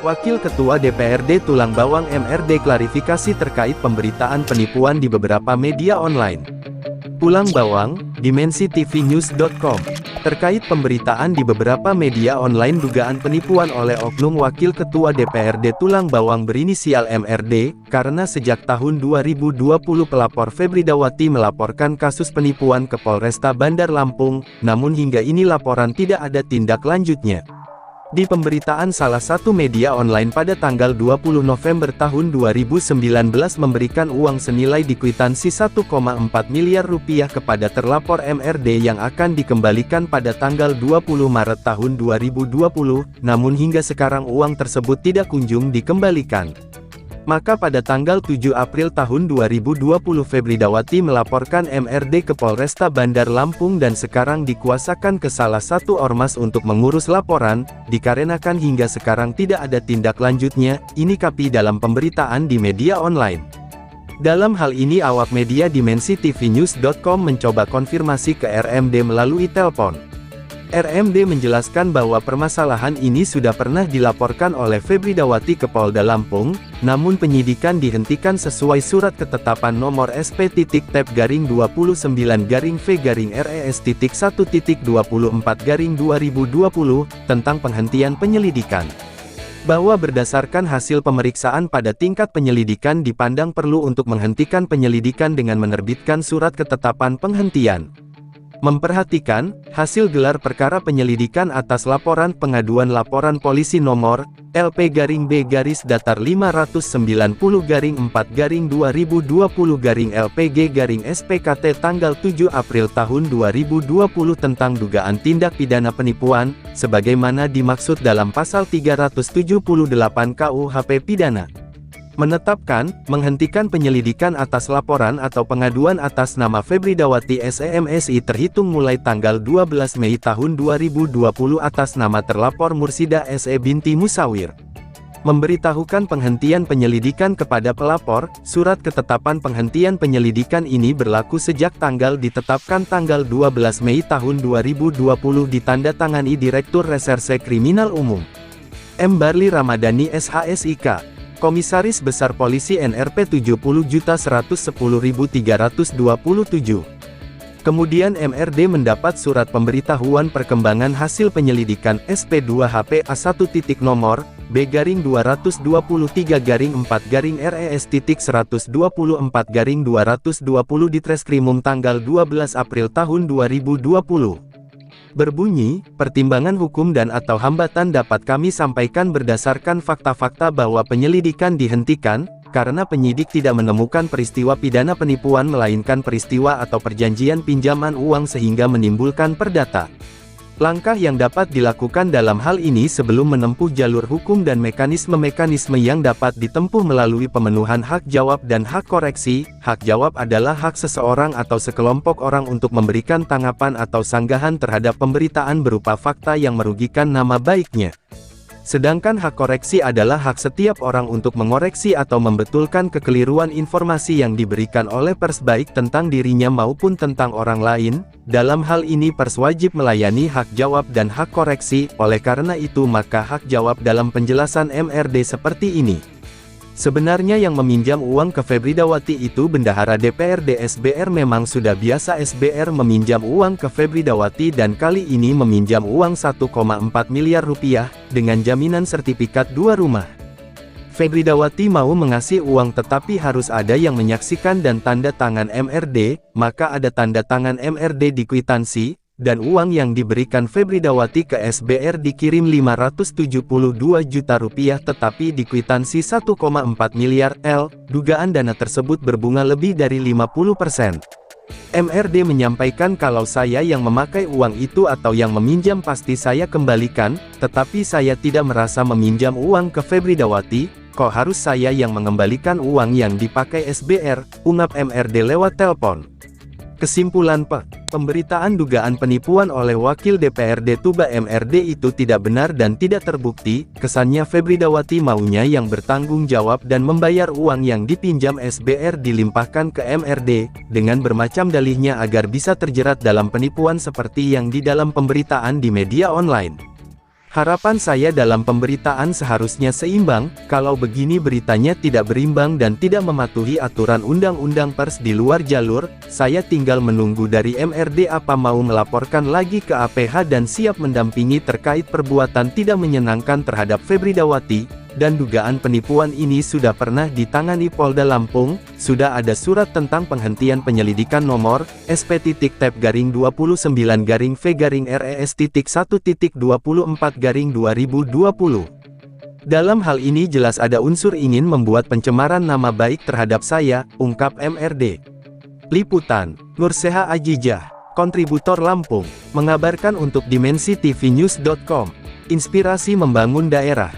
Wakil Ketua DPRD Tulang Bawang MRD klarifikasi terkait pemberitaan penipuan di beberapa media online. Tulang Bawang, dimensitv-news.com. Terkait pemberitaan di beberapa media online dugaan penipuan oleh oknum Wakil Ketua DPRD Tulang Bawang berinisial MRD, karena sejak tahun 2020 pelapor Febridawati melaporkan kasus penipuan ke Polresta Bandar Lampung, namun hingga ini laporan tidak ada tindak lanjutnya. Di pemberitaan salah satu media online pada tanggal 20 November tahun 2019 memberikan uang senilai dikwitansi 1,4 miliar rupiah kepada terlapor MRD yang akan dikembalikan pada tanggal 20 Maret tahun 2020, namun hingga sekarang uang tersebut tidak kunjung dikembalikan. Maka pada tanggal 7 April tahun 2020 Febridawati melaporkan MRD ke Polresta Bandar Lampung dan sekarang dikuasakan ke salah satu ormas untuk mengurus laporan, dikarenakan hingga sekarang tidak ada tindak lanjutnya, ini kapi dalam pemberitaan di media online. Dalam hal ini awak media dimensitv-news.com mencoba konfirmasi ke RMD melalui telepon. RMD menjelaskan bahwa permasalahan ini sudah pernah dilaporkan oleh Febridawati ke Polda Lampung, namun penyidikan dihentikan sesuai surat ketetapan nomor SP-TEP-29-VRES-1.24/2020 tentang penghentian penyelidikan. Bahwa berdasarkan hasil pemeriksaan pada tingkat penyelidikan dipandang perlu untuk menghentikan penyelidikan dengan menerbitkan surat ketetapan penghentian. Memperhatikan hasil gelar perkara penyelidikan atas laporan pengaduan laporan polisi nomor LP-B-4-2020-LPG-SPKT tanggal 7 April tahun 2020 tentang dugaan tindak pidana penipuan, sebagaimana dimaksud dalam pasal 378 KUHP Pidana. Menetapkan, menghentikan penyelidikan atas laporan atau pengaduan atas nama Febridawati SEMSI terhitung mulai tanggal 12 Mei tahun 2020 atas nama terlapor Mursida SE binti Musawir. Memberitahukan penghentian penyelidikan kepada pelapor, surat ketetapan penghentian penyelidikan ini berlaku sejak tanggal ditetapkan tanggal 12 Mei tahun 2020 ditandatangani Direktur Reserse Kriminal Umum M. Barli Ramadhani SHSIK. Komisaris Besar Polisi NRP 70.110.327. Kemudian MRD mendapat surat pemberitahuan perkembangan hasil penyelidikan SP2HP A1 nomor B-223-4-RES-124/220 di Treskrimum tanggal 12 April tahun 2020. Berbunyi, pertimbangan hukum dan atau hambatan dapat kami sampaikan berdasarkan fakta-fakta bahwa penyelidikan dihentikan, karena penyidik tidak menemukan peristiwa pidana penipuan melainkan peristiwa atau perjanjian pinjaman uang sehingga menimbulkan perdata. Langkah yang dapat dilakukan dalam hal ini sebelum menempuh jalur hukum dan mekanisme-mekanisme yang dapat ditempuh melalui pemenuhan hak jawab dan hak koreksi. Hak jawab adalah hak seseorang atau sekelompok orang untuk memberikan tanggapan atau sanggahan terhadap pemberitaan berupa fakta yang merugikan nama baiknya. Sedangkan hak koreksi adalah hak setiap orang untuk mengoreksi atau membetulkan kekeliruan informasi yang diberikan oleh pers baik tentang dirinya maupun tentang orang lain. Dalam hal ini pers wajib melayani hak jawab dan hak koreksi, oleh karena itu maka hak jawab dalam penjelasan MRD seperti ini. Sebenarnya yang meminjam uang ke Febridawati itu bendahara DPRD SBR. Memang sudah biasa SBR meminjam uang ke Febridawati dan kali ini meminjam uang 1,4 miliar rupiah, dengan jaminan sertifikat 2 rumah. Febridawati mau mengasih uang tetapi harus ada yang menyaksikan dan tanda tangan MRD, maka ada tanda tangan MRD di kwitansi, dan uang yang diberikan Febridawati ke SBR dikirim 572 juta rupiah tetapi di kwitansi 1,4 miliar L, dugaan dana tersebut berbunga lebih dari 50%. MRD menyampaikan kalau saya yang memakai uang itu atau yang meminjam pasti saya kembalikan, tetapi saya tidak merasa meminjam uang ke Febridawati, kok harus saya yang mengembalikan uang yang dipakai SBR, ungkap MRD lewat telepon. Kesimpulan pemberitaan dugaan penipuan oleh Wakil DPRD Tuba MRD itu tidak benar dan tidak terbukti. Kesannya Febridawati maunya yang bertanggung jawab dan membayar uang yang dipinjam SBR dilimpahkan ke MRD, dengan bermacam dalihnya agar bisa terjerat dalam penipuan seperti yang di dalam pemberitaan di media online. Harapan saya dalam pemberitaan seharusnya seimbang, kalau begini beritanya tidak berimbang dan tidak mematuhi aturan undang-undang pers di luar jalur, saya tinggal menunggu dari MRD apa mau melaporkan lagi ke APH dan siap mendampingi terkait perbuatan tidak menyenangkan terhadap Febridawati, dan dugaan penipuan ini sudah pernah ditangani Polda Lampung, sudah ada surat tentang penghentian penyelidikan nomor SP-TEP-29-VE-1.24/2020. Dalam hal ini jelas ada unsur ingin membuat pencemaran nama baik terhadap saya, ungkap MRD. Liputan, Nurseha Ajijah, kontributor Lampung, mengabarkan untuk DimensiTVNews.com. Inspirasi membangun daerah.